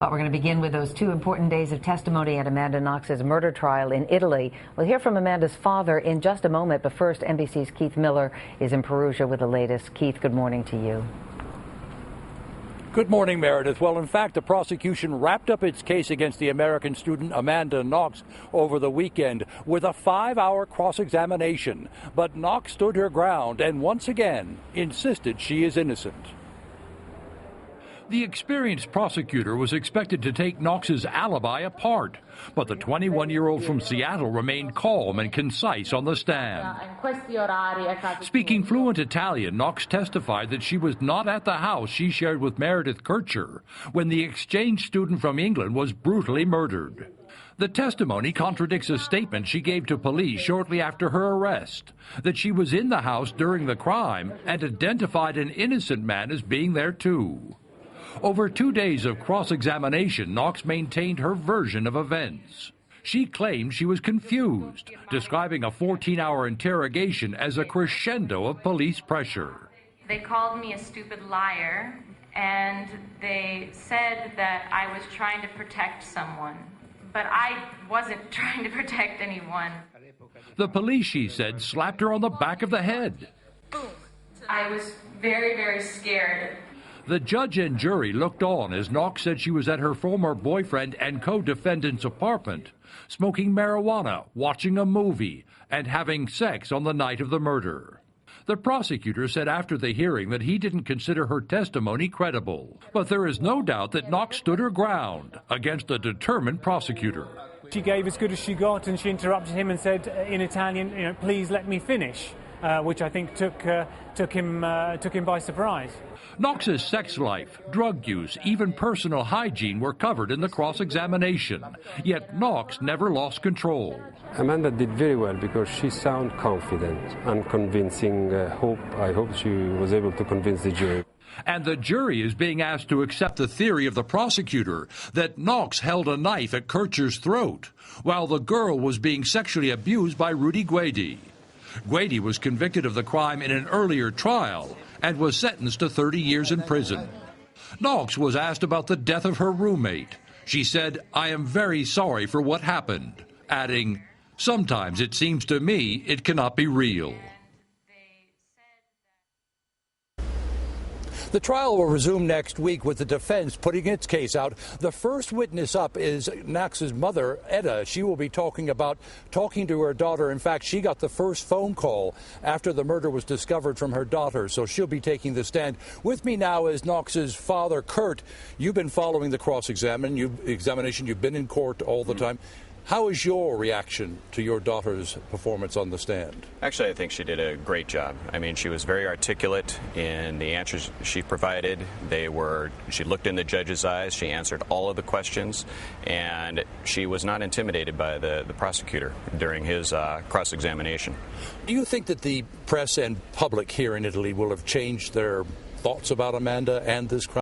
But we're going to begin with those 2 important days of testimony at Amanda Knox's murder trial in Italy. We'll hear from Amanda's father in just a moment, but first, NBC's Keith Miller is in Perugia with the latest. Keith, good morning to you. Good morning, Meredith. Well, in fact, the prosecution wrapped up its case against the American student Amanda Knox over the weekend with a 5-hour cross-examination. But Knox stood her ground and once again insisted she is innocent. The experienced prosecutor was expected to take Knox's alibi apart, but the 21-year-old from Seattle remained calm and concise on the stand. Speaking fluent Italian, Knox testified that she was not at the house she shared with Meredith Kircher when the exchange student from England was brutally murdered. The testimony contradicts a statement she gave to police shortly after her arrest, that she was in the house during the crime and identified an innocent man as being there too. Over 2 days of cross-examination, Knox maintained her version of events. She claimed she was confused, describing a 14-hour interrogation as a crescendo of police pressure. They called me a stupid liar, and they said that I was trying to protect someone. But I wasn't trying to protect anyone. The police, she said, slapped her on the back of the head. Boom. I was very, very scared. The judge and jury looked on as Knox said she was at her former boyfriend and co-defendant's apartment, smoking marijuana, watching a movie, and having sex on the night of the murder. The prosecutor said after the hearing that he didn't consider her testimony credible. But there is no doubt that Knox stood her ground against a determined prosecutor. She gave as good as she got, and she interrupted him and said in Italian, please let me finish, which I think took him by surprise. Knox's sex life, drug use, even personal hygiene were covered in the cross-examination. Yet Knox never lost control. Amanda did very well because she sounded confident and convincing. I hope she was able to convince the jury. And the jury is being asked to accept the theory of the prosecutor that Knox held a knife at Kircher's throat while the girl was being sexually abused by Rudy Guedi. Guedi was convicted of the crime in an earlier trial and was sentenced to 30 years in prison. Knox was asked about the death of her roommate. She said, "I am very sorry for what happened," adding, "Sometimes it seems to me it cannot be real." The trial will resume next week with the defense putting its case out. The first witness up is Knox's mother, Etta. She will be talking to her daughter. In fact, she got the first phone call after the murder was discovered from her daughter, so she'll be taking the stand. With me now is Knox's father, Kurt. You've been following the cross-examination. You've been in court all the time. How is your reaction to your daughter's performance on the stand? Actually, I think she did a great job. I mean, she was very articulate in the answers she provided. She looked in the judge's eyes, she answered all of the questions, and she was not intimidated by the prosecutor during his cross-examination. Do you think that the press and public here in Italy will have changed their thoughts about Amanda and this crime?